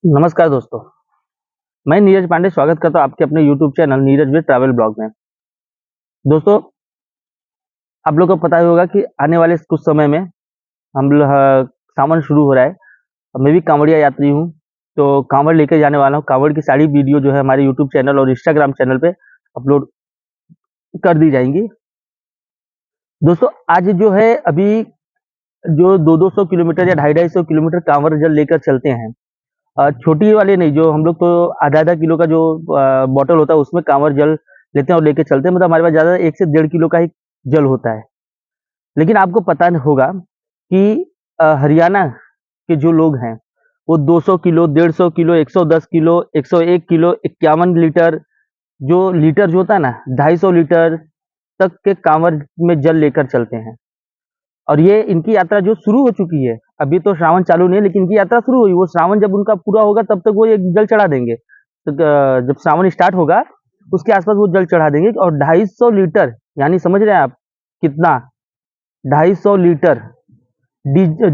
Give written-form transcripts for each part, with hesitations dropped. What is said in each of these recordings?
नमस्कार दोस्तों, मैं नीरज पांडे स्वागत करता हूँ आपके अपने YouTube channel Neeraj with travel blog में। दोस्तों, आप लोगों को पता ही होगा कि आने वाले कुछ समय में सावन शुरू हो रहा है और मैं भी कांवड़िया यात्री हूँ, तो कांवड़ लेके जाने वाला हूँ। कांवड़ की सारी वीडियो जो है हमारे यूट्यूब चैनल और इंस्टाग्राम चैनल पे अपलोड कर दी जाएँगी। दोस्तों, आज जो है अभी जो 200-200 किलोमीटर या 250-250 किलोमीटर कांवड़ जल लेकर चलते हैं। छोटी वाले नहीं, जो हम लोग तो आधा-आधा किलो का जो बॉटल होता है उसमें कांवड़ जल लेते हैं और लेके चलते हैं। मतलब हमारे पास ज़्यादा 1 से डेढ़ किलो का ही जल होता है। लेकिन आपको पता न होगा कि हरियाणा के जो लोग हैं, वो 200 kilo, 150 kilo, 110 kilo, 101 kilo, 51 litre जो लीटर जो होता है ना, 250 लीटर तक के कांवड़ में जल लेकर चलते हैं। और ये इनकी यात्रा जो शुरू हो चुकी है, अभी तो श्रावण चालू नहीं है लेकिन इनकी यात्रा शुरू हुई। वो श्रावण जब उनका पूरा होगा तब तक वो ये जल चढ़ा देंगे। तो जब श्रावण स्टार्ट होगा, उसके आस-पास वो जल चढ़ा देंगे और 250 लीटर यानी समझ रहे हैं आप कितना? 250 लीटर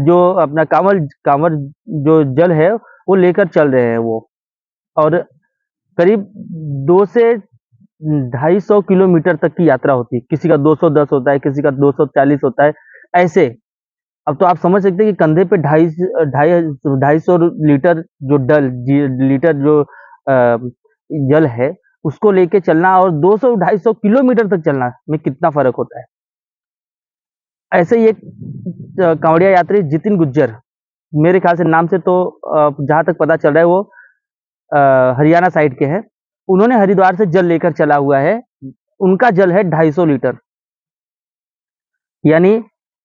जो अपना कांवड़ कांवड़ जो जल है, वो लेकर चल रहे हैं वो। और करीब 2 से 250 किलोमीटर तक की यात्रा होती है। किसी का 210 होता है, किसी का 240 होता है, ऐसे। अब तो आप समझ सकते हैं कि कंधे पे ढाई 250 लीटर जो लीटर जो जल है, उसको लेके चलना और 200 250 किलोमीटर तक चलना में कितना फ़र्क होता है। ऐसे ही एक कांवड़िया यात्री जितिन गुज्जर, मेरे ख्याल से नाम से तो जहाँ तक पता चल रहा है वो हरियाणा साइड के हैं। उन्होंने हरिद्वार से जल लेकर चला हुआ है। उनका जल है 250 लीटर। यानी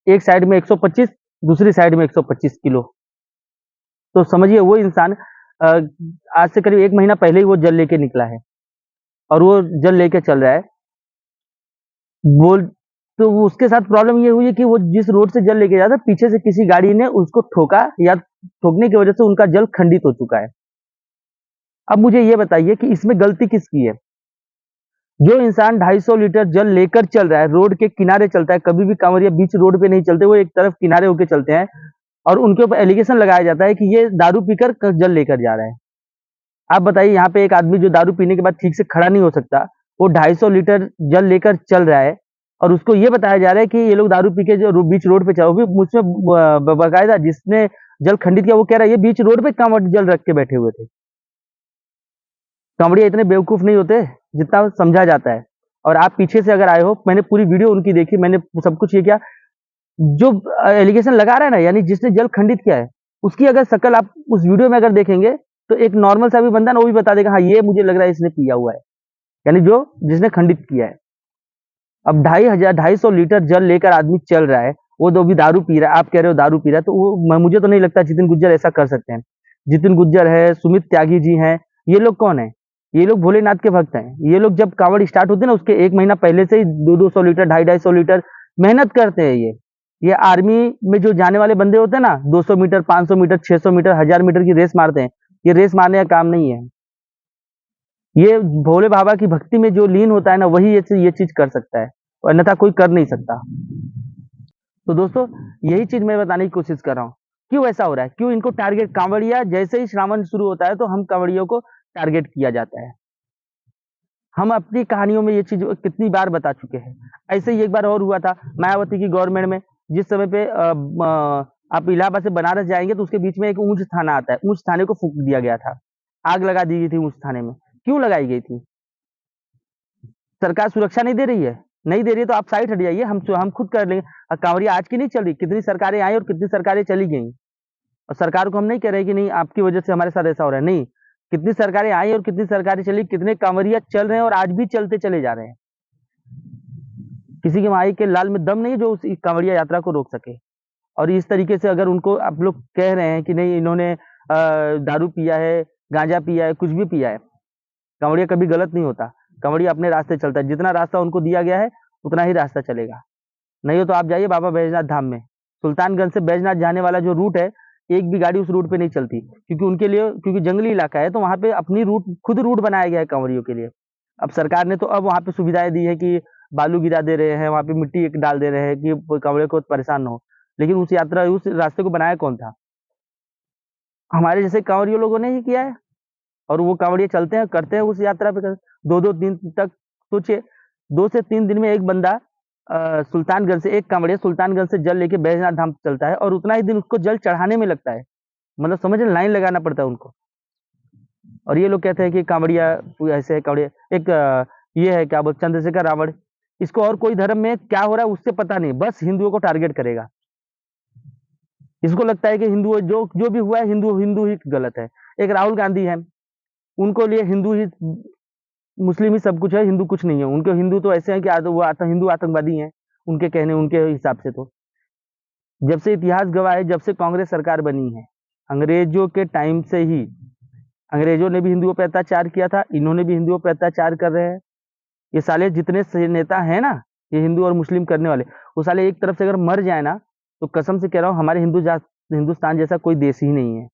एक साइड में 125, दूसरी साइड में 125 किलो। तो समझिए वो इंसान अ, आज से करीब 1 महीना पहले ही वो जल लेके निकला है और वो जल लेके चल रहा है। वो तो वो उसके साथ प्रॉब्लम ये हुई है कि वो जिस रोड से जल लेके जा रहा था, पीछे से किसी गाड़ी ने उसको ठोका या ठोकने की वजह से उनका जल खंडित हो चुका है। अब मुझे ये बताइए कि इसमें गलती किसकी है? जो इंसान 250 लीटर जल लेकर चल रहा है, रोड के किनारे चलता है, कभी भी कांवड़िया बीच रोड पे नहीं चलते, वो एक तरफ किनारे होके चलते हैं और उनके ऊपर एलिगेशन लगाया जाता है कि ये दारू पीकर जल लेकर जा रहा है। आप बताइए यहाँ पे एक आदमी जो दारू पीने के बाद ठीक से खड़ा नहीं हो सकता, वो 250 लीटर जल लेकर चल रहा है और उसको ये बताया जा रहा है कि ये लोग दारू पी के जो बीच रोड पे चलो भी मुझसे बाकायदा जिसने जल खंडित किया वो कह रहा है ये बीच रोड पे कांवड़ जल रख के बैठे हुए थे। कांवड़िया इतने बेवकूफ नहीं होते जितना समझा जाता है। और आप पीछे से अगर आए हो, मैंने पूरी वीडियो उनकी देखी, मैंने सब कुछ ये किया। जो एलिगेशन लगा रहा है ना, यानी जिसने जल खंडित किया है, उसकी अगर शक्ल आप उस वीडियो में अगर देखेंगे, तो एक नॉर्मल सा भी बंदा ना वो भी बता देगा, हाँ, ये मुझे लग रहा है इसने पिया हुआ है। यानी जो जिसने खंडित किया है। अब 250 लीटर जल लेकर आदमी चल रहा है, वो तो भी दारू पी रहा है, आप कह रहे हो दारू पी रहा है, तो वो मुझे तो नहीं लगता जितिन गुज्जर ऐसा कर सकते हैं। जितिन गुज्जर है, सुमित त्यागी जी हैं, ये लोग कौन है? ये लोग भोलेनाथ के भक्त हैं। ये लोग जब कांवड़ स्टार्ट होती है ना, उसके 1 महीना पहले से ही 200 लीटर, 250 लीटर मेहनत करते हैं ये। ये आर्मी में जो जाने वाले बंदे होते हैं ना, 200 मीटर, 500 मीटर, 600 मीटर, 1000 मीटर की रेस मारते हैं। ये रेस मारने का काम नहीं है। ये भोले बाबा की भक्ति में जो लीन होता है ना, वही ये चीज़ कर सकता है, और अन्यथा कोई कर नहीं सकता। तो दोस्तों, यही चीज़ मैं बताने की कोशिश कर रहा हूँ। क्यों ऐसा हो रहा है? क्यों इनको टारगेट कांवड़िया जैसे ही श्रावण शुरू होता है, तो हम कांवड़ियों को टारगेट किया जाता है। हम अपनी कहानियों में ये चीज़ कितनी बार बता चुके हैं। ऐसे ही एक बार और हुआ था मायावती की गवर्नमेंट में, जिस समय पे आप इलाहाबाद से बनारस जाएँगे तो उसके बीच में एक ऊँच थाना आता है, ऊँच थाने को फूँक दिया गया था। आग लगा दी गई थी उस थाने में। क्यों लगाई गई थी? सरकार सुरक्षा नहीं दे रही है? नहीं दे रही है तो आप साइड हट जाइए, हम खुद कर लेंगे। कांवड़िया आज की नहीं चल रही, कितनी सरकारें आई और कितनी सरकारें चली गईं। और सरकार को हम नहीं कह रहे कि नहीं आपकी वजह से हमारे साथ ऐसा हो रहा है, नहीं। कितनी सरकारें आई और कितनी सरकारें चली, कितने कांवड़िया चल रहे हैं और आज भी चलते चले जा रहे हैं। किसी के माई के लाल में दम नहीं है जो उस कांवड़िया यात्रा को रोक सके। और इस तरीके से अगर उनको आप लोग कह रहे हैं कि नहीं इन्होंने दारू पिया है, गांजा पिया है, कुछ भी पिया है, कांवड़िया कभी गलत नहीं होता। कांवड़िया अपने रास्ते चलता है, जितना रास्ता उनको दिया गया है उतना ही रास्ता चलेगा। नहीं हो तो आप जाइए बाबा बैजनाथ धाम में। सुल्तानगंज से बैजनाथ जाने वाला जो रूट है, एक भी गाड़ी उस रूट पे नहीं चलती, क्योंकि उनके लिए क्योंकि जंगली इलाका है, तो वहाँ पे अपनी रूट खुद रूट बनाया गया है कांवड़ियों के लिए। अब सरकार ने तो अब वहाँ पे सुविधाएँ दी है कि बालू गिरा दे रहे हैं, वहाँ पे मिट्टी एक डाल दे रहे हैं कि कांवड़िया को परेशान ना हो। लेकिन उस रास्ते को बनाया कौन था? हमारे जैसे कांवरियों लोगों ने ही किया है, और वो कांवड़िए चलते हैं, करते हैं उस यात्रा पे, 2-2 दिन तक। सोचिए, 2 से 3 दिन में एक बंदा सुल्तानगंज से, एक कांवड़िया सुल्तानगंज से जल लेके बैजनाथ धाम चलता है, और उतना ही दिन उसको जल चढ़ाने में लगता है। मतलब समझ, लाइन लगाना पड़ता है उनको। और ये लोग कहते हैं कि कांवड़िया ऐसे है, कांवड़िया एक ये है क्या बोल, चंद्रशेखर रावण, इसको और कोई धर्म में क्या हो रहा है उससे पता नहीं, बस हिंदुओं को टारगेट करेगा। इसको लगता है कि हिंदू जो जो भी हुआ है, हिंदू हिंदू ही गलत है। एक राहुल गांधी है, उनको लिए हिंदू ही, मुस्लिम ही सब कुछ है, हिंदू कुछ नहीं है। उनके हिंदू तो ऐसे हैं कि वो हिंदू आतंकवादी हैं, उनके कहने, उनके हिसाब से तो। जब से इतिहास गवाह है, जब से कांग्रेस सरकार बनी है, अंग्रेजों के टाइम से ही, अंग्रेजों ने भी हिंदुओं पर अत्याचार किया था, इन्होंने भी हिंदुओं पर अत्याचार कर रहे हैं। ये साले जितने से नेता हैं ना, ये हिंदू और मुस्लिम करने वाले, वो साले एक तरफ से अगर मर जाए ना, तो कसम से कह रहा हूँ, हमारे हिंदुस्तान जैसा कोई देश ही नहीं है।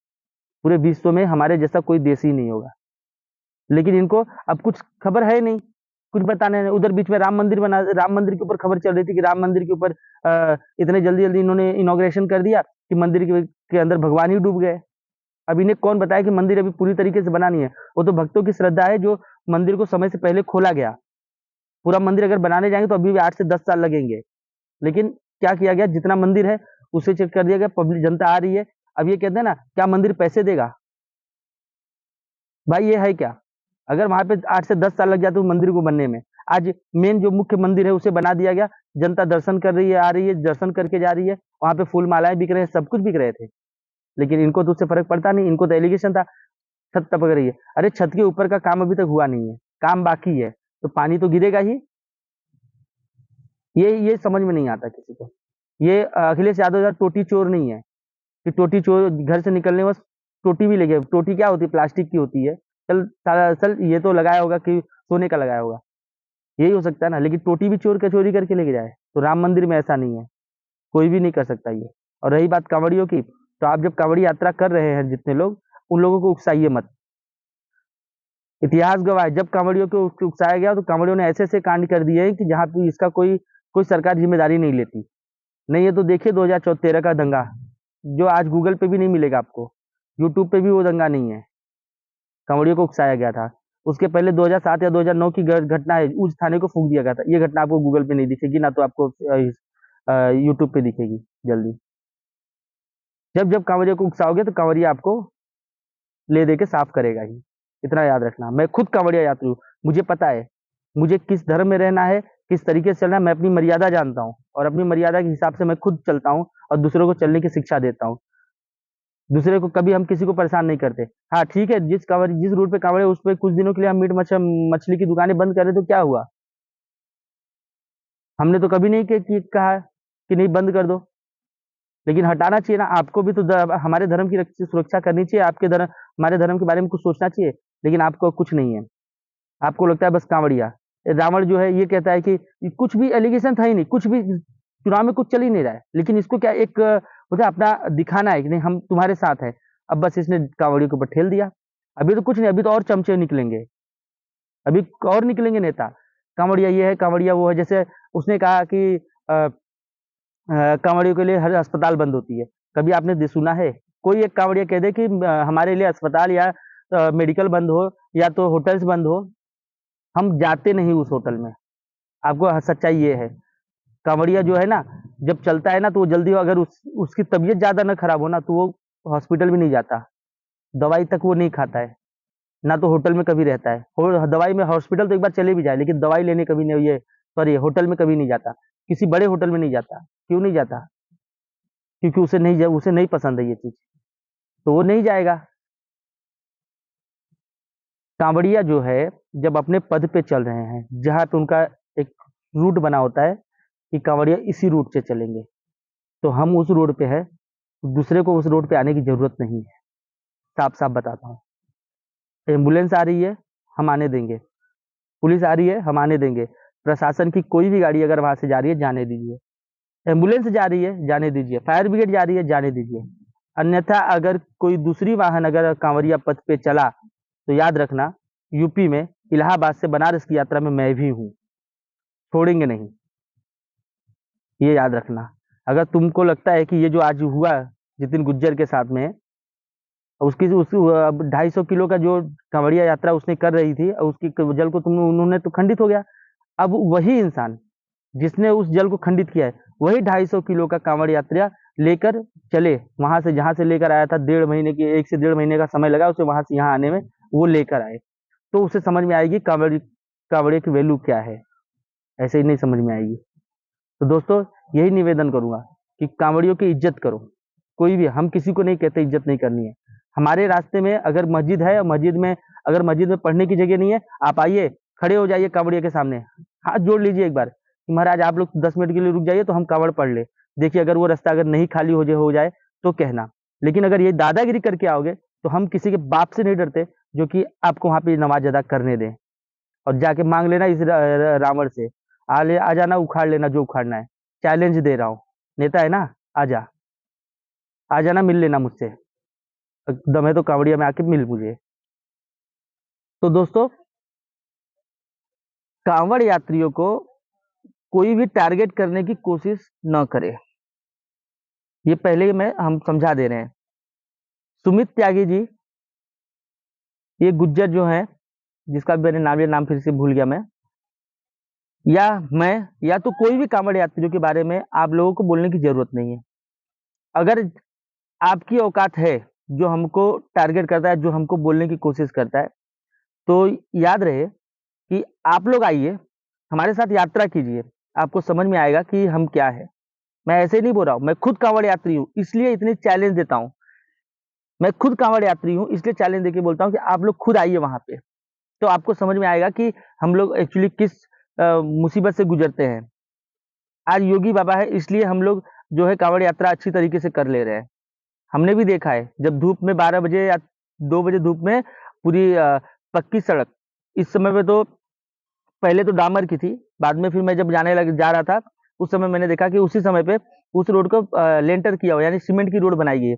पूरे विश्व में हमारे जैसा कोई देश ही नहीं होगा। लेकिन इनको अब कुछ खबर है नहीं, कुछ बताने नहीं। उधर बीच में राम मंदिर के ऊपर खबर चल रही थी कि राम मंदिर के ऊपर इतने जल्दी जल्दी इन्होंने इनॉग्रेशन कर दिया कि मंदिर के अंदर भगवान ही डूब गए। अब इन्हें कौन बताया कि मंदिर अभी पूरी तरीके से बना नहीं है। वो तो भक्तों की श्रद्धा है, जो मंदिर को समय से पहले खोला गया। पूरा मंदिर अगर बनाने जाएंगे तो अभी भी 8 से 10 साल लगेंगे। लेकिन क्या किया गया, जितना मंदिर है उसे चेक कर दिया गया, पब्लिक जनता आ रही है। अब ये कहते हैं ना, क्या मंदिर पैसे देगा? भाई ये है क्या? अगर वहां पे 8 से 10 साल लग जाते उस मंदिर को बनने में, आज मेन जो मुख्य मंदिर है उसे बना दिया गया, जनता दर्शन कर रही है, आ रही है, दर्शन करके जा रही है, वहां पे फूल मालाएं बिक रहे हैं, सब कुछ बिक रहे थे। लेकिन इनको तो उससे फर्क पड़ता नहीं, इनको तो एलिगेशन था छत टपक रही है। अरे छत के ऊपर का काम अभी तक हुआ नहीं है, काम बाकी है, तो पानी तो गिरेगा ही। ये समझ में नहीं आता किसी को। ये अखिलेश यादव यार टोटी चोर नहीं है कि टोटी चोर घर से निकलने बस टोटी भी लेके, टोटी क्या होती है, प्लास्टिक की होती है। चल साला चल, ये तो लगाया होगा कि सोने का लगाया होगा, यही हो सकता है ना। लेकिन टोटी भी चोर का चोरी करके लेके जाए, तो राम मंदिर में ऐसा नहीं है, कोई भी नहीं कर सकता ये। और रही बात कांवड़ियों की, तो आप जब कांवड़ी यात्रा कर रहे हैं जितने लोग, उन लोगों को उकसाइए मत। इतिहास गवाह है, जब कांवड़ियों को उकसाया गया तो कांवड़ियों ने ऐसे ऐसे कांड कर दिए हैं कि जहाँ पे इसका कोई कोई सरकार जिम्मेदारी नहीं लेती। नहीं, ये तो देखिए 2013 का दंगा, जो आज गूगल पे भी नहीं मिलेगा आपको, यूट्यूब पे भी वो दंगा नहीं है, कांवड़ियों को उकसाया गया था। उसके पहले 2007 या 2009 की घटना है, उस थाने को फूंक दिया गया था। ये घटना आपको गूगल पे नहीं दिखेगी, ना तो आपको यूट्यूब पे दिखेगी जल्दी। जब जब कांवड़िया को उकसाओगे तो कांवड़िया आपको ले दे के साफ करेगा ही, इतना याद रखना। मैं खुद कांवड़िया यात्री हूँ, मुझे पता है मुझे किस धर्म में रहना है, किस तरीके से चलना है। मैं अपनी मर्यादा जानता हूँ, और अपनी मर्यादा के हिसाब से मैं खुद चलता हूँ, और दूसरों को चलने की शिक्षा देता हूँ। दूसरे को कभी हम किसी को परेशान नहीं करते। हाँ ठीक है, जिस रूट पे कांवड़े, उस पे कुछ दिनों के लिए हम मीट मछली की दुकानें बंद करें तो क्या हुआ? हमने तो कभी नहीं कहा कि नहीं बंद कर दो। लेकिन हटाना चाहिए ना, आपको भी तो हमारे धर्म की सुरक्षा करनी चाहिए, आपके धर्म, हमारे धर्म के बारे में कुछ सोचना चाहिए। लेकिन आपको कुछ नहीं है, आपको लगता है बस कांवड़िया। रावण जो है ये कहता है कि कुछ भी एलिगेशन था ही नहीं, कुछ भी चुनाव में कुछ चल ही नहीं रहा है, लेकिन इसको क्या एक मुझे अपना दिखाना है कि नहीं हम तुम्हारे साथ है। अब बस इसने कांवड़ियों के ऊपर ठेल दिया। अभी तो कुछ नहीं, अभी तो और चमचे निकलेंगे, अभी और निकलेंगे नेता। कांवड़िया ये है, कांवड़िया वो है। जैसे उसने कहा कि कांवड़ियों के लिए हर अस्पताल बंद होती है। कभी आपने सुना है कोई एक कांवड़िया कह दे कि हमारे लिए अस्पताल या मेडिकल बंद हो, या तो होटल्स बंद हो? हम जाते नहीं उस होटल में। आपको सच्चाई ये है, कांवड़िया जो है ना, जब चलता है ना तो वो जल्दी, अगर उसकी तबीयत ज्यादा ना खराब हो ना, तो वो हॉस्पिटल भी नहीं जाता, दवाई तक वो नहीं खाता है, ना तो होटल में कभी रहता है। दवाई में हॉस्पिटल तो एक बार चले भी जाए, लेकिन दवाई लेने कभी नहीं, ये सॉरी होटल में कभी नहीं जाता, किसी बड़े होटल में नहीं जाता। क्यों नहीं जाता? क्योंकि उसे नहीं पसंद है ये चीज, तो वो नहीं जाएगा। कांवड़िया जो है, जब अपने पद पे चल रहे हैं, जहां पे उनका एक रूट बना होता है कि कांवड़िया इसी रूट से चलेंगे, तो हम उस रोड पे है, दूसरे को उस रोड पे आने की जरूरत नहीं है। साफ साफ बताता हूँ, एम्बुलेंस आ रही है, हम आने देंगे। पुलिस आ रही है, हम आने देंगे। प्रशासन की कोई भी गाड़ी अगर वहां से जा रही है, जाने दीजिए। एम्बुलेंस जा रही है, जाने दीजिए। फायर ब्रिगेड जा रही है, जाने दीजिए। अन्यथा अगर कोई दूसरी वाहन अगर कांवरिया पथ पे चला, तो याद रखना, यूपी में इलाहाबाद से बनारस की यात्रा में मैं भी हूँ, छोड़ेंगे नहीं, ये याद रखना। अगर तुमको लगता है कि ये जो आज हुआ जितिन गुज्जर के साथ में, उसकी 250 किलो का जो कांवड़िया यात्रा उसने कर रही थी, उसकी जल को उन्होंने तो खंडित हो गया। अब वही इंसान जिसने उस जल को खंडित किया है, वही 250 किलो का कांवड़ यात्रा लेकर चले, वहां से जहां से लेकर आया था, 1.5 महीने की 1 से 1.5 महीने का समय लगा उसे वहां से यहाँ आने में, वो लेकर आए। तो उसे समझ में आएगी कांवड़िया की वैल्यू क्या है। ऐसे ही नहीं समझ में आएगी। तो दोस्तों, यही निवेदन करूंगा कि कांवड़ियों की इज्जत करो। कोई भी, हम किसी को नहीं कहते इज्जत नहीं करनी है। हमारे रास्ते में अगर मस्जिद है, अगर मस्जिद में पढ़ने की जगह नहीं है, आप आइए, खड़े हो जाइए कांवड़िया के सामने, हाथ जोड़ लीजिए एक बार कि महाराज आप लोग 10 मिनट के लिए रुक जाइए तो हम कांवड़ पढ़ ले। देखिए, अगर वो रास्ता अगर नहीं खाली हो जाए तो कहना। लेकिन अगर ये दादागिरी करके आओगे तो हम किसी के बाप से नहीं डरते जो कि आपको वहां पे नमाज अदा करने दें। और जाके मांग लेना इस रावण से, आ जाना, उखाड़ लेना जो उखाड़ना है। चैलेंज दे रहा हूँ, नेता है ना, आजा, आ जाना, मिल लेना मुझसे, दम है तो कांवड़िया में आके मिल मुझे। तो दोस्तों, कांवड़ यात्रियों को कोई भी टारगेट करने की कोशिश न करे, ये पहले ही हम समझा दे रहे हैं। सुमित त्यागी जी, ये गुज्जर जो है, जिसका भी मैंने नाम फिर से भूल गया मैं, या मैं, या तो कोई भी कांवड़ यात्रियों के बारे में आप लोगों को बोलने की जरूरत नहीं है। अगर आपकी औकात है, जो हमको टारगेट करता है, जो हमको बोलने की कोशिश करता है, तो याद रहे कि आप लोग आइए, हमारे साथ यात्रा कीजिए, आपको समझ में आएगा कि हम क्या है। मैं ऐसे ही नहीं बोल रहा हूँ, मैं खुद कांवड़ यात्री हूँ, इसलिए इतनी चैलेंज देता हूँ। मैं खुद कांवड़ यात्री हूँ, इसलिए चैलेंज देके बोलता हूँ कि आप लोग खुद आइए वहां पे, तो आपको समझ में आएगा कि हम लोग एक्चुअली किस मुसीबत से गुजरते हैं। आज योगी बाबा है, इसलिए हम लोग जो है कांवड़ यात्रा अच्छी तरीके से कर ले रहे हैं। हमने भी देखा है, जब धूप में 12 बजे या 2 बजे धूप में पूरी पक्की सड़क, इस समय पे तो, पहले तो डामर की थी, बाद में फिर मैं जब जा रहा था, उस समय मैंने देखा कि उसी समय पे उस रोड को लेंटर किया हुआ, यानी सीमेंट की रोड बनाई गई है।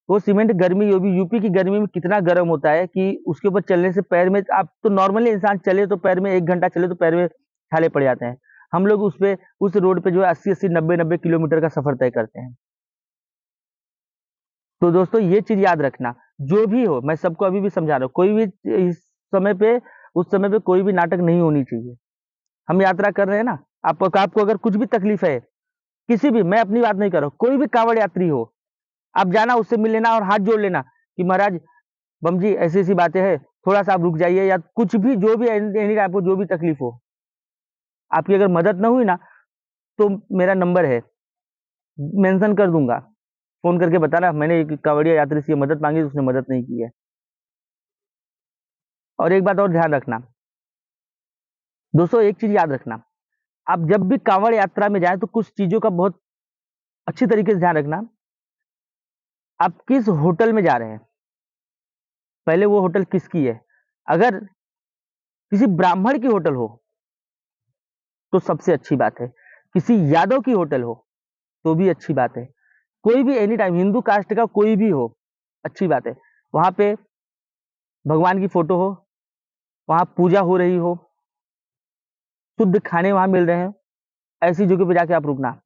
वो सीमेंट गर्मी, यूपी की गर्मी में कितना गर्म होता है कि उसके ऊपर चलने से पैर में, आप तो नॉर्मली इंसान चले तो पैर में, 1 घंटा चले तो पैर में छाले पड़ जाते हैं। हम लोग उस रोड पे जो है 80-80, 90-90 किलोमीटर का सफर तय करते हैं। तो दोस्तों, ये चीज याद रखना, जो भी हो, मैं सबको अभी भी समझा रहा हूँ, कोई भी इस समय पे, उस समय पे कोई भी नाटक नहीं होनी चाहिए। हम यात्रा कर रहे हैं ना, आपको अगर कुछ भी तकलीफ है, किसी भी, मैं अपनी बात नहीं कर रहा हूँ, कोई भी कांवड़ यात्री हो, आप जाना, उससे मिल लेना और हाथ जोड़ लेना कि महाराज, बम जी, ऐसी ऐसी बातें हैं, थोड़ा सा आप रुक जाइए, या कुछ भी, जो भी एनी आपको जो भी तकलीफ हो, आपकी अगर मदद ना हुई ना, तो मेरा नंबर है, मेंशन कर दूंगा, फोन करके बताना मैंने एक कांवड़िया यात्री से ये मदद मांगी, उसने मदद नहीं की है। और एक बात और ध्यान रखना दोस्तों, एक चीज याद रखना, आप जब भी कांवड़ यात्रा में जाएं तो कुछ चीजों का बहुत अच्छी तरीके से ध्यान रखना। आप किस होटल में जा रहे हैं, पहले वो होटल किसकी है। अगर किसी ब्राह्मण की होटल हो तो सबसे अच्छी बात है, किसी यादव की होटल हो तो भी अच्छी बात है, कोई भी एनी टाइम हिंदू कास्ट का कोई भी हो, अच्छी बात है। वहां पे भगवान की फोटो हो, वहां पूजा हो रही हो, शुद्ध खाने वहां मिल रहे हैं, ऐसी जगह पे जाके आप रुकना।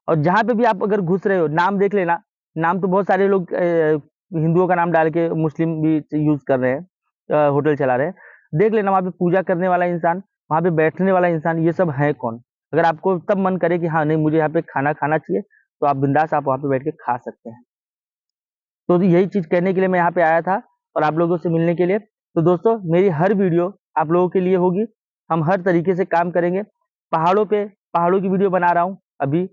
और जहां पे भी आप अगर घुस रहे हो, नाम देख लेना। नाम तो बहुत सारे लोग हिंदुओं का नाम डाल के मुस्लिम भी यूज कर रहे हैं, होटल चला रहे हैं। देख लेना वहां पे पूजा करने वाला इंसान, वहां पे बैठने वाला इंसान, ये सब है कौन। अगर आपको तब मन करे कि हाँ नहीं, मुझे यहाँ पे खाना खाना चाहिए, तो आप बिंदास आप वहां पे बैठ के खा सकते हैं। तो यही चीज कहने के लिए मैं यहाँ पे आया था, और आप लोगों से मिलने के लिए। तो दोस्तों, मेरी हर वीडियो आप लोगों के लिए होगी, हम हर तरीके से काम करेंगे। पहाड़ों की वीडियो बना रहा हूँ अभी,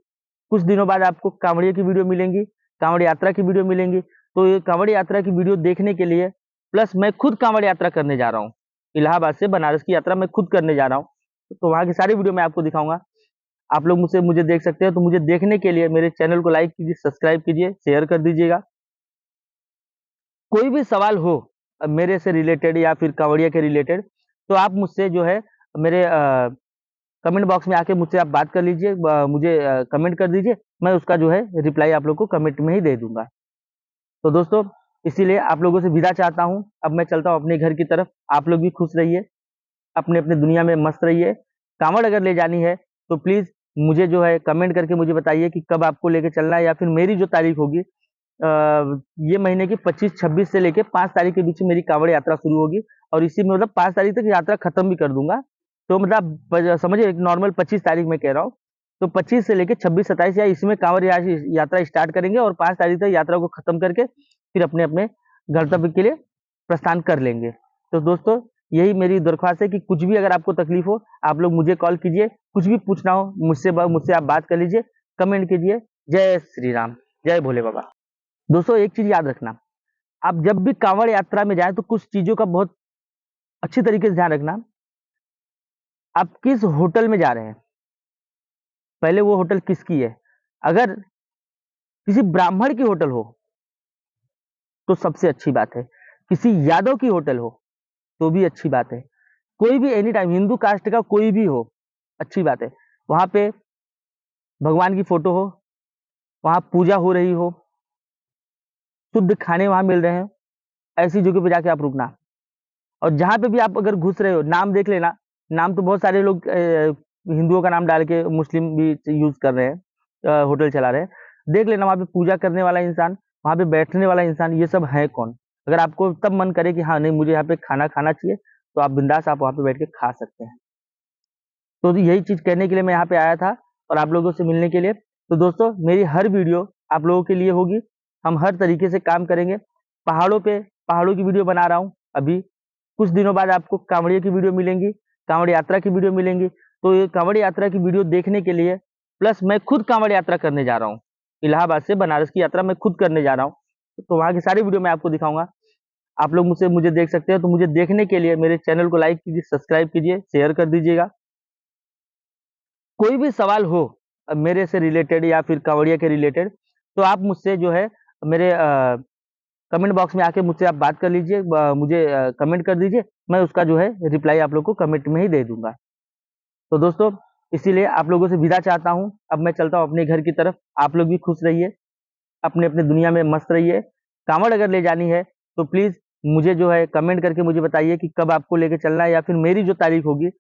कुछ दिनों बाद आपको कांवड़िया की वीडियो मिलेंगी, कांवड़ यात्रा की वीडियो मिलेंगी। तो ये कांवड़ यात्रा की वीडियो देखने के लिए, प्लस मैं खुद कांवड़ यात्रा करने जा रहा हूँ, इलाहाबाद से बनारस की यात्रा मैं खुद करने जा रहा हूँ, तो वहां की सारी वीडियो मैं आपको दिखाऊंगा। आप लोग मुझे देख सकते हैं। तो मुझे देखने के लिए मेरे चैनल को लाइक कीजिए, सब्सक्राइब कीजिए, शेयर कर दीजिएगा। कोई भी सवाल हो मेरे से रिलेटेड या फिर कांवड़िया के रिलेटेड, तो आप मुझसे जो है मेरे कमेंट बॉक्स में आके मुझसे आप बात कर लीजिए, मुझे कमेंट कर दीजिए, मैं उसका जो है रिप्लाई आप लोग को कमेंट में ही दे दूंगा। तो दोस्तों, इसीलिए आप लोगों से विदा चाहता हूं, अब मैं चलता हूं अपने घर की तरफ। आप लोग भी खुश रहिए, अपने अपने दुनिया में मस्त रहिए। कांवड़ अगर ले जानी है तो प्लीज मुझे जो है कमेंट करके मुझे बताइए कि कब आपको लेके चलना है, या फिर मेरी जो तारीख होगी ये महीने की 25-26 से लेके 5 तारीख के बीच में मेरी कांवड़ यात्रा शुरू होगी और इसी में मतलब 5 तारीख तक यात्रा खत्म भी कर दूंगा। तो मतलब समझिए एक नॉर्मल 25 तारीख में कह रहा हूँ। तो 25 से लेके 26-27 या इसमें कांवड़ यात्रा स्टार्ट करेंगे और 5 तारीख तक यात्रा को खत्म करके फिर अपने अपने गंतव्य के लिए प्रस्थान कर लेंगे। तो दोस्तों यही मेरी दरख्वास्त है कि कुछ भी अगर आपको तकलीफ हो आप लोग मुझे कॉल कीजिए, कुछ भी पूछना हो मुझसे आप बात कर लीजिए, कमेंट कीजिए। जय श्री राम, जय भोले बाबा। दोस्तों एक चीज याद रखना, आप जब भी कांवड़ यात्रा में जाएं तो कुछ चीजों का बहुत अच्छी तरीके से ध्यान रखना। आप किस होटल में जा रहे हैं, पहले वो होटल किसकी है। अगर किसी ब्राह्मण की होटल हो तो सबसे अच्छी बात है, किसी यादव की होटल हो तो भी अच्छी बात है, कोई भी एनी टाइम हिंदू कास्ट का कोई भी हो अच्छी बात है। वहां पे भगवान की फोटो हो, वहां पूजा हो रही हो, शुद्ध खाने वहां मिल रहे हैं, ऐसी जगह पे जाके आप रुकना। और जहां पे भी आप अगर घुस रहे हो नाम देख लेना। नाम तो बहुत सारे लोग हिंदुओं का नाम डाल के मुस्लिम भी यूज कर रहे हैं, होटल चला रहे हैं। देख लेना वहां पे पूजा करने वाला इंसान, वहां पे बैठने वाला इंसान, ये सब है कौन। अगर आपको तब मन करे कि हाँ नहीं मुझे यहाँ पे खाना खाना चाहिए तो आप बिंदास आप वहां पे बैठ के खा सकते हैं। तो यही चीज कहने के लिए मैं यहाँ पे आया था और आप लोगों से मिलने के लिए। तो दोस्तों मेरी हर वीडियो आप लोगों के लिए होगी, हम हर तरीके से काम करेंगे। पहाड़ों की वीडियो बना रहा हूँ अभी, कुछ दिनों बाद आपको कांवड़िया की वीडियो मिलेंगी, कांवड़ यात्रा की वीडियो मिलेंगी। तो ये कांवड़ यात्रा की वीडियो देखने के लिए, प्लस मैं खुद कांवड़ यात्रा करने जा रहा हूँ, इलाहाबाद से बनारस की यात्रा मैं खुद करने जा रहा हूँ। तो वहां की सारी वीडियो मैं आपको दिखाऊंगा। आप लोग मुझे देख सकते हैं। तो मुझे देखने के लिए मेरे चैनल को लाइक कीजिए, सब्सक्राइब कीजिए, शेयर कर दीजिएगा। कोई भी सवाल हो मेरे से रिलेटेड या फिर कांवड़िया के रिलेटेड, तो आप मुझसे जो है मेरे कमेंट बॉक्स में आके मुझसे आप बात कर लीजिए, मुझे कमेंट कर दीजिए, मैं उसका जो है रिप्लाई आप लोग को कमेंट में ही दे दूंगा। तो दोस्तों इसीलिए आप लोगों से विदा चाहता हूं, अब मैं चलता हूं अपने घर की तरफ। आप लोग भी खुश रहिए, अपने अपने दुनिया में मस्त रहिए। कांवड़ अगर ले जानी है तो प्लीज मुझे जो है कमेंट करके मुझे बताइए कि कब आपको लेके चलना है, या फिर मेरी जो तारीख होगी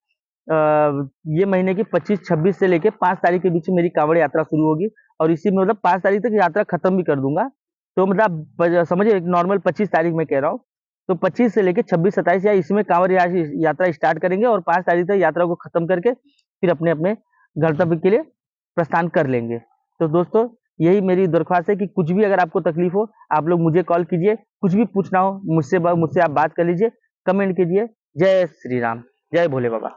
ये महीने की 25-26 से लेके 5 तारीख के बीच में मेरी कांवड़ यात्रा शुरू होगी और इसी में मतलब 5 तारीख तक यात्रा खत्म भी कर दूंगा। तो मतलब समझिए एक नॉर्मल 25 तारीख में कह रहा हूँ। तो 25 से लेके 26-27 या इसमें कांवड़ यात्रा स्टार्ट करेंगे और 5 तारीख तक यात्रा को खत्म करके फिर अपने अपने गंतव्य के लिए प्रस्थान कर लेंगे। तो दोस्तों यही मेरी दरख्वास्त है कि कुछ भी अगर आपको तकलीफ हो आप लोग मुझे कॉल कीजिए, कुछ भी पूछना हो मुझसे आप बात कर लीजिए, कमेंट कीजिए। जय श्री राम, जय भोले बाबा।